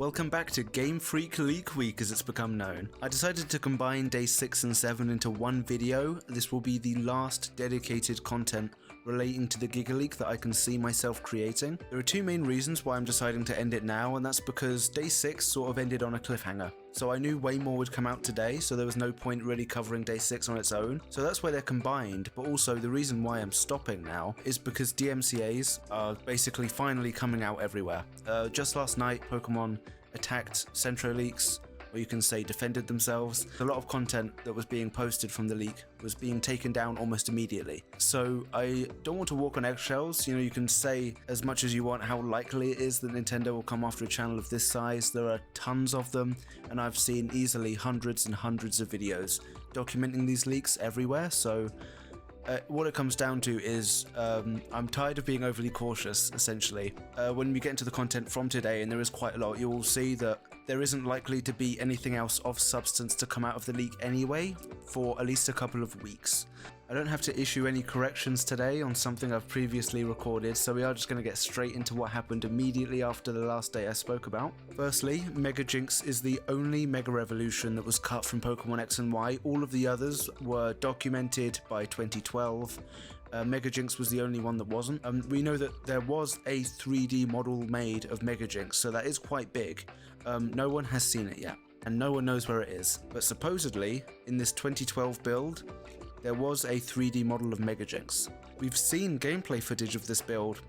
Welcome back to Game Freak Leak Week as it's become known. I decided to combine days 6 and 7 into one video. This will be the last dedicated content relating to the Gigaleak that I can see myself creating. There are two main reasons why I'm deciding to end it now, and that's because day 6 sort of ended on a cliffhanger. So I knew way more would come out today, so there was no point really covering day 6 on its own. So that's why they're combined, but also the reason why I'm stopping now is because DMCAs are basically finally coming out everywhere. Just last night, Pokémon attacked Centro Leaks, or you can say defended themselves. A lot of content that was being posted from the leak was being taken down almost immediately. So I don't want to walk on eggshells. You know, you can say as much as you want how likely it is that Nintendo will come after a channel of this size. There are tons of them, and I've seen easily hundreds and hundreds of videos documenting these leaks everywhere. So what it comes down to is I'm tired of being overly cautious, essentially. When we get into the content from today, and there is quite a lot, you will see that there isn't likely to be anything else of substance to come out of the leak anyway for at least a couple of weeks. I don't have to issue any corrections today on something I've previously recorded, so we are just going to get straight into what happened immediately after the last day I spoke about. Firstly, Mega Jynx is the only Mega Revolution that was cut from Pokémon X and Y. All of the others were documented by 2012. Mega Jynx was the only one that wasn't. We know that there was a 3D model made of Mega Jynx, so that is quite big. No one has seen it yet, and no one knows where it is. But supposedly, in this 2012 build, there was a 3D model of Mega Jynx. We've seen gameplay footage of this build,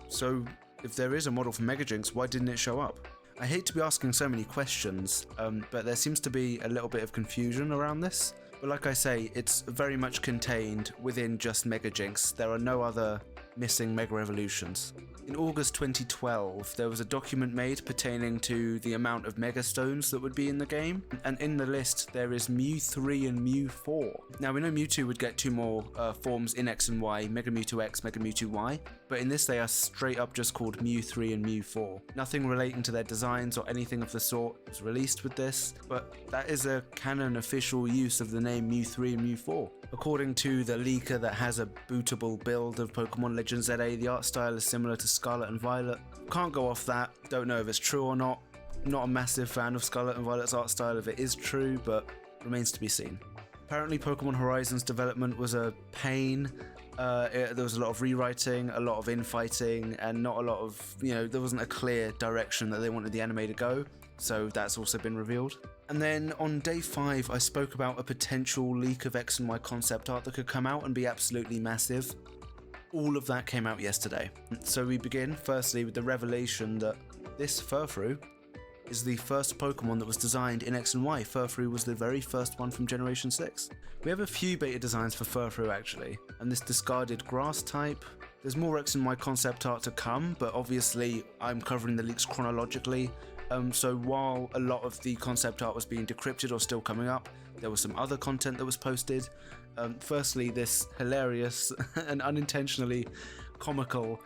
so if there is a model for Mega Jynx, why didn't it show up? I hate to be asking so many questions, but there seems to be a little bit of confusion around this. But like I say, it's very much contained within just Mega Jynx. There are no other missing Mega Evolutions. In August 2012, there was a document made pertaining to the amount of Mega Stones that would be in the game, and in the list there is Mew 3 and Mew 4. Now we know Mewtwo would get two more forms in X and Y, Mega Mewtwo X, Mega Mewtwo Y, but in this they are straight up just called Mew 3 and Mew 4. Nothing relating to their designs or anything of the sort was released with this, but that is a canon official use of the name Mew 3 and Mew 4. According to the leaker that has a bootable build of Pokémon Legends ZA, the art style is similar to Scarlet and Violet. Can't go off that, don't know if it's true or not. Not a massive fan of Scarlet and Violet's art style if it is true, but remains to be seen. Apparently Pokémon Horizon's development was a pain. There was a lot of rewriting, a lot of infighting, and not a lot of, there wasn't a clear direction that they wanted the anime to go, so that's also been revealed. And then on day 5, I spoke about a potential leak of X and Y concept art that could come out and be absolutely massive. All of that came out yesterday. So we begin firstly with the revelation that this Furfrou is the first Pokemon that was designed in X and Y. Furfrou was the very first one from Generation 6. We have a few beta designs for Furfrou actually, and this discarded grass type. There's more X and Y concept art to come, but obviously I'm covering the leaks chronologically. So while a lot of the concept art was being decrypted or still coming up, there was some other content that was posted. Firstly, this hilarious and unintentionally comical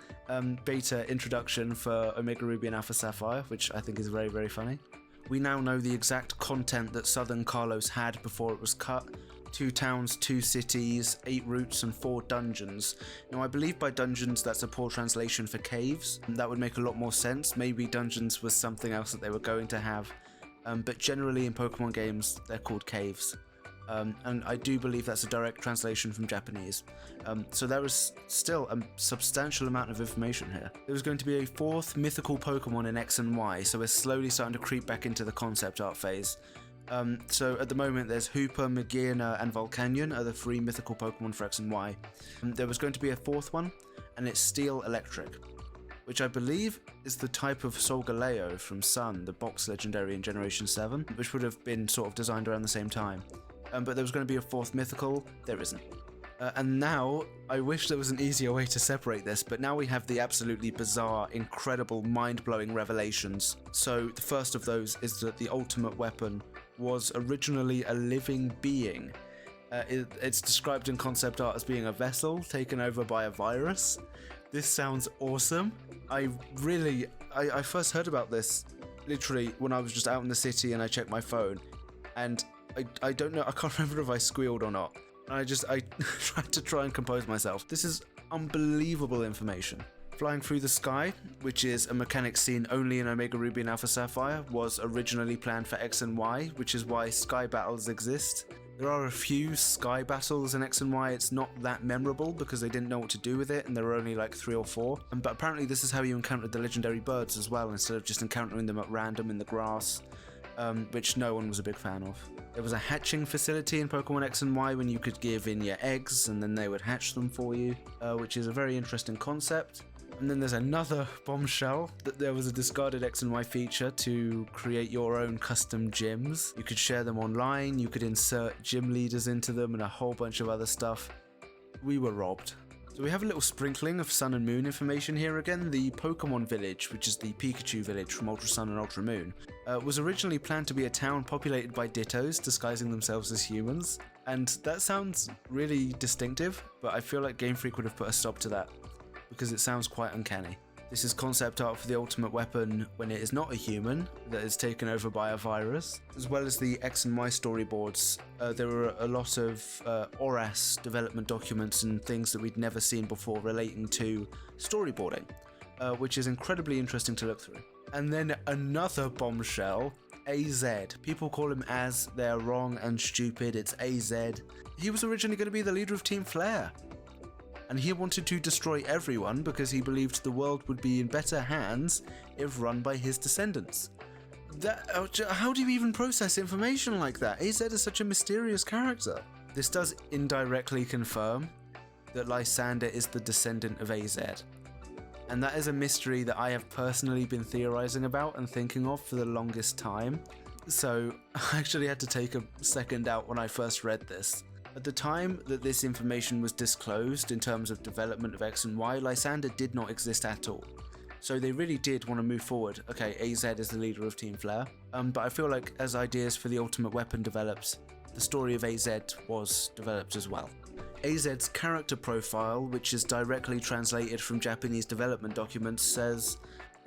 beta introduction for Omega Ruby and Alpha Sapphire, which I think is very, very funny. We now know the exact content that Southern Kalos had before it was cut. 2 towns, 2 cities, 8 routes and 4 dungeons. Now I believe by dungeons that's a poor translation for caves. That would make a lot more sense. Maybe dungeons was something else that they were going to have. But generally in Pokemon games they're called caves. And I do believe that's a direct translation from Japanese. So there is still a substantial amount of information here. There was going to be a 4th mythical Pokemon in X and Y, so we're slowly starting to creep back into the concept art phase. So at the moment there's Hooper, Magearna and Volcanion are the 3 mythical Pokemon for X and Y. There was going to be a 4th one, and it's Steel Electric, which I believe is the type of Solgaleo from Sun, the box legendary in Generation 7, which would have been sort of designed around the same time. But there was going to be a 4th mythical, there isn't. And now, I wish there was an easier way to separate this, but now we have the absolutely bizarre, incredible, mind-blowing revelations. So the first of those is that the ultimate weapon was originally a living being. It's described in concept art as being a vessel taken over by a virus. This sounds awesome. I first heard about this literally when I was just out in the city and I checked my phone, and I don't know, I can't remember if I squealed or not. I tried to try and compose myself. This is unbelievable information. Flying through the sky, which is a mechanic seen only in Omega Ruby and Alpha Sapphire, was originally planned for X and Y, which is why sky battles exist. There are a few sky battles in X and Y. It's not that memorable because they didn't know what to do with it, and there were only like 3 or 4. But apparently this is how you encountered the legendary birds as well, instead of just encountering them at random in the grass, which no one was a big fan of. There was a hatching facility in Pokemon X and Y when you could give in your eggs and then they would hatch them for you, which is a very interesting concept. And then there's another bombshell that there was a discarded X and Y feature to create your own custom gyms. You could share them online, you could insert gym leaders into them and a whole bunch of other stuff. We were robbed. So we have a little sprinkling of Sun and Moon information here again. The Pokemon Village, which is the Pikachu village from Ultra Sun and Ultra Moon, was originally planned to be a town populated by Dittos disguising themselves as humans. And that sounds really distinctive, but I feel like Game Freak would have put a stop to that, because it sounds quite uncanny. This is concept art for the ultimate weapon when it is not a human that is taken over by a virus, as well as the X and Y storyboards. There were a lot of ORAS development documents and things that we'd never seen before relating to storyboarding, which is incredibly interesting to look through. And then another bombshell, AZ. People call him Az, they're wrong and stupid, it's AZ. He was originally going to be the leader of Team Flare, and he wanted to destroy everyone because he believed the world would be in better hands if run by his descendants. How do you even process information like that? AZ is such a mysterious character. This does indirectly confirm that Lysander is the descendant of AZ. And that is a mystery that I have personally been theorizing about and thinking of for the longest time. So I actually had to take a second out when I first read this. At the time that this information was disclosed in terms of development of X and Y, Lysander did not exist at all. So they really did want to move forward. Okay, AZ is the leader of Team Flare, but I feel like as ideas for the ultimate weapon developed, the story of AZ was developed as well. AZ's character profile, which is directly translated from Japanese development documents, says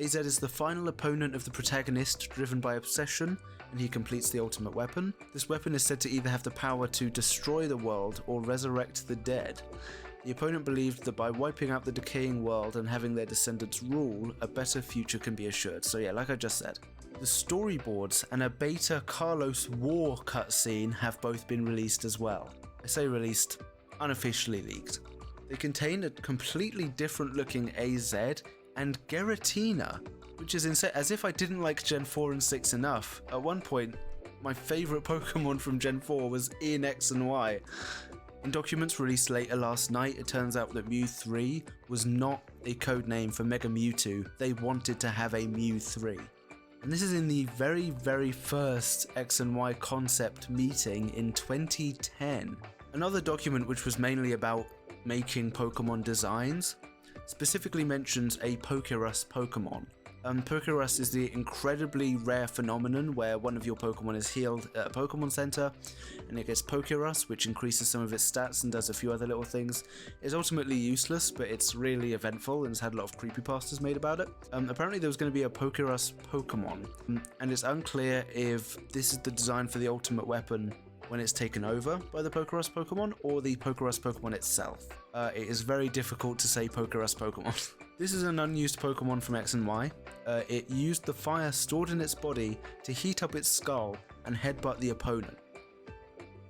AZ is the final opponent of the protagonist driven by obsession, and he completes the ultimate weapon. This weapon is said to either have the power to destroy the world or resurrect the dead. The opponent believed that by wiping out the decaying world and having their descendants rule, a better future can be assured. So yeah, like I just said. The storyboards and a beta Carlos War cutscene have both been released as well. I say released, unofficially leaked. They contain a completely different looking AZ and Giratina, which is insane, as if I didn't like Gen 4 and 6 enough. At one point, my favourite Pokemon from Gen 4 was in X and Y. In documents released later last night, it turns out that Mew 3 was not a codename for Mega Mewtwo. They wanted to have a Mew 3. And this is in the very, very first X and Y concept meeting in 2010. Another document which was mainly about making Pokemon designs specifically mentions a Pokerus Pokemon. Pokerus is the incredibly rare phenomenon where one of your Pokemon is healed at a Pokemon Center and it gets Pokerus, which increases some of its stats and does a few other little things. It's ultimately useless, but it's really eventful and it's had a lot of creepypastas made about it. Apparently there was going to be a Pokerus Pokemon, and it's unclear if this is the design for the ultimate weapon when it's taken over by the Pokerus Pokemon or the Pokerus Pokemon itself. It is very difficult to say Pokerus Pokemon. This is an unused Pokemon from X and Y. It used the fire stored in its body to heat up its skull and headbutt the opponent.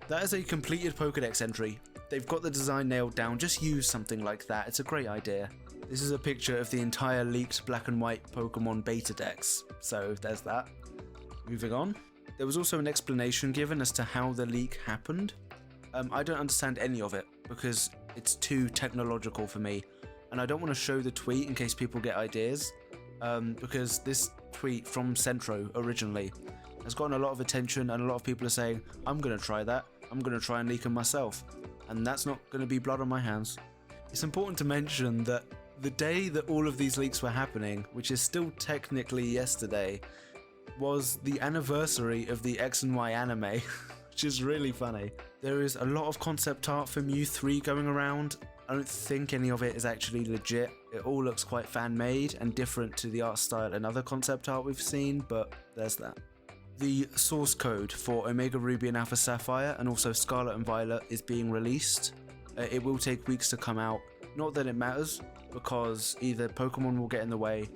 That is a completed Pokedex entry. They've got the design nailed down, just use something like that, it's a great idea. This is a picture of the entire leaked black and white Pokemon beta dex, so there's that. Moving on. There was also an explanation given as to how the leak happened. I don't understand any of it because it's too technological for me, and I don't want to show the tweet in case people get ideas, because this tweet from Centro originally has gotten a lot of attention and a lot of people are saying, I'm going to try that, I'm going to try and leak them myself, and that's not going to be blood on my hands. It's important to mention that the day that all of these leaks were happening, which is still technically yesterday, was the anniversary of the X and Y anime, which is really funny. There is a lot of concept art for Mew 3 going around. I don't think any of it is actually legit. It all looks quite fan-made and different to the art style and other concept art we've seen, but there's that. The source code for Omega Ruby and Alpha Sapphire and also Scarlet and Violet is being released. It will take weeks to come out. Not that it matters, because either Pokemon will get in the way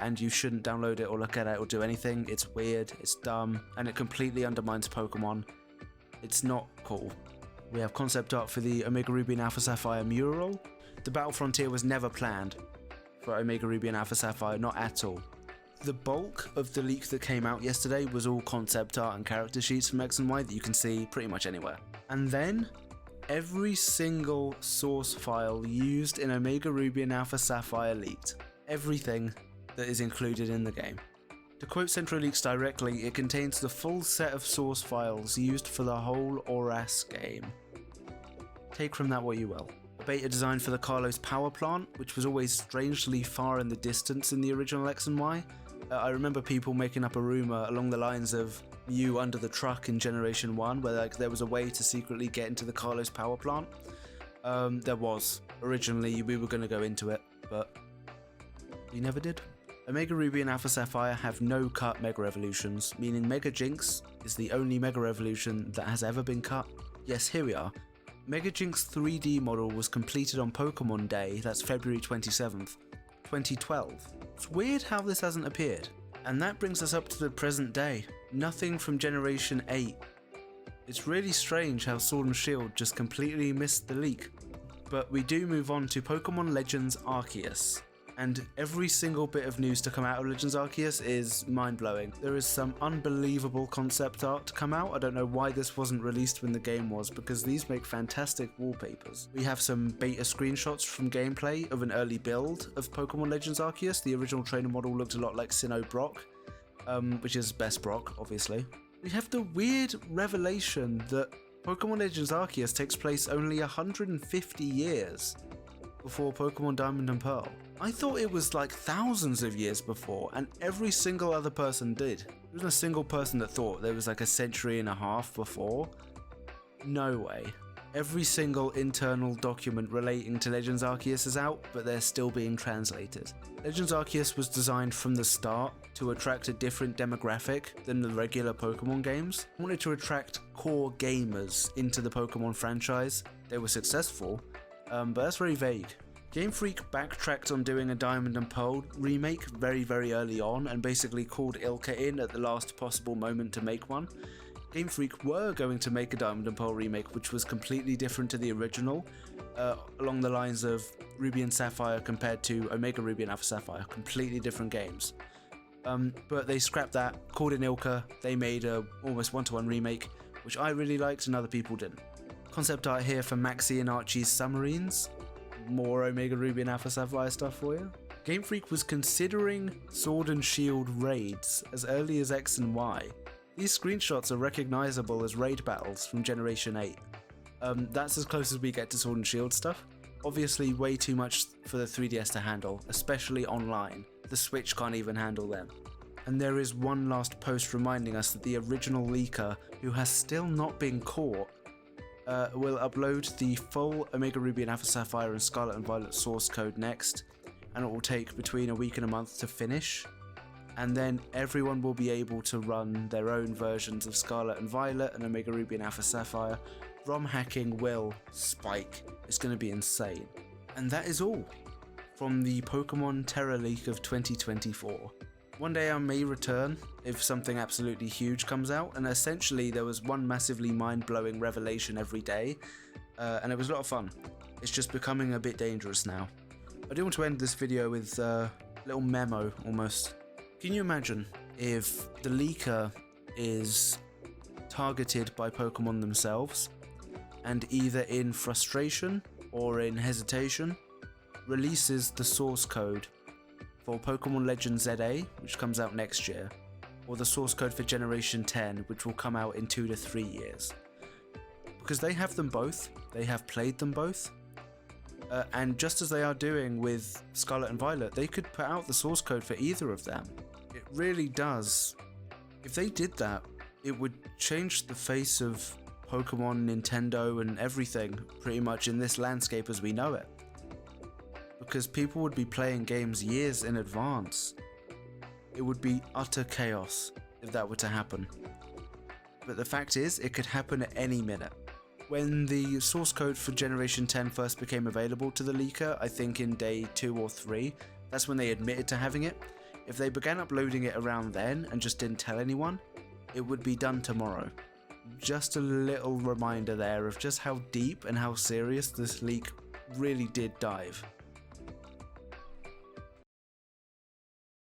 and you shouldn't download it or look at it or do anything. It's weird, it's dumb, and it completely undermines Pokemon. It's not cool. We have concept art for the Omega Ruby and Alpha Sapphire mural. The Battle Frontier was never planned for Omega Ruby and Alpha Sapphire, not at all. The bulk of the leak that came out yesterday was all concept art and character sheets from X and Y that you can see pretty much anywhere. And then, every single source file used in Omega Ruby and Alpha Sapphire leaked. Everything that is included in the game. To quote Central Leaks directly, it contains the full set of source files used for the whole ORAS game. Take from that what you will. A beta design for the Carlos power plant, which was always strangely far in the distance in the original X and Y. I remember people making up a rumour along the lines of you under the truck in Generation 1, where there was a way to secretly get into the Carlos power plant. There was. Originally we were going to go into it, but we never did. Omega Ruby and Alpha Sapphire have no cut Mega Evolutions, meaning Mega Jynx is the only Mega Evolution that has ever been cut. Yes, here we are. Mega Jynx 3D model was completed on Pokémon Day, that's February 27th, 2012. It's weird how this hasn't appeared. And that brings us up to the present day. Nothing from Generation 8. It's really strange how Sword and Shield just completely missed the leak. But we do move on to Pokémon Legends Arceus. And every single bit of news to come out of Legends Arceus is mind-blowing. There is some unbelievable concept art to come out. I don't know why this wasn't released when the game was, because these make fantastic wallpapers. We have some beta screenshots from gameplay of an early build of Pokemon Legends Arceus. The original trainer model looked a lot like Sinnoh Brock, which is best Brock, obviously. We have the weird revelation that Pokemon Legends Arceus takes place only 150 years before Pokemon Diamond and Pearl. I thought it was like thousands of years before, and every single other person did. There wasn't a single person that thought there was like a century and a half before. No way. Every single internal document relating to Legends Arceus is out, but they're still being translated. Legends Arceus was designed from the start to attract a different demographic than the regular Pokemon games. It wanted to attract core gamers into the Pokemon franchise. They were successful, but that's very vague. Game Freak backtracked on doing a Diamond and Pearl remake very early on and basically called Ilka in at the last possible moment to make one. Game Freak were going to make a Diamond and Pearl remake which was completely different to the original, along the lines of Ruby and Sapphire compared to Omega Ruby and Alpha Sapphire, completely different games. But they scrapped that, called in Ilka, they made a almost one-to-one remake, which I really liked and other people didn't. Concept art here for Maxie and Archie's submarines. More Omega Ruby and Alpha Sapphire stuff for you. Game Freak was considering Sword and Shield raids as early as X and Y. These screenshots are recognizable as raid battles from Generation 8. That's as close as we get to Sword and Shield stuff. Obviously way too much for the 3DS to handle, especially online. The Switch can't even handle them. And there is one last post reminding us that the original leaker, who has still not been caught, will upload the full Omega Ruby and Alpha Sapphire and Scarlet and Violet source code next, and it will take between a week and a month to finish, and then everyone will be able to run their own versions of Scarlet and Violet and Omega Ruby and Alpha Sapphire. ROM hacking will spike. It's going to be insane. And that is all from the Pokemon Terra leak of 2024. One day I may return if something absolutely huge comes out, and essentially there was one massively mind-blowing revelation every day, and it was a lot of fun. It's just becoming a bit dangerous now. I do want to end this video with a little memo almost. Can you imagine if the leaker is targeted by Pokemon themselves, and either in frustration or in hesitation releases the source code for Pokémon Legends ZA, which comes out next year, or the source code for Generation 10, which will come out in 2 to 3 years. Because they have them both, they have played them both, and just as they are doing with Scarlet and Violet, they could put out the source code for either of them. It really does. If they did that, it would change the face of Pokemon, Nintendo, and everything pretty much in this landscape as we know it. Because people would be playing games years in advance. It would be utter chaos if that were to happen. But the fact is, it could happen at any minute. When the source code for Generation 10 first became available to the leaker, I think in day 2 or 3, that's when they admitted to having it. If they began uploading it around then and just didn't tell anyone, it would be done tomorrow. Just a little reminder there of just how deep and how serious this leak really did dive.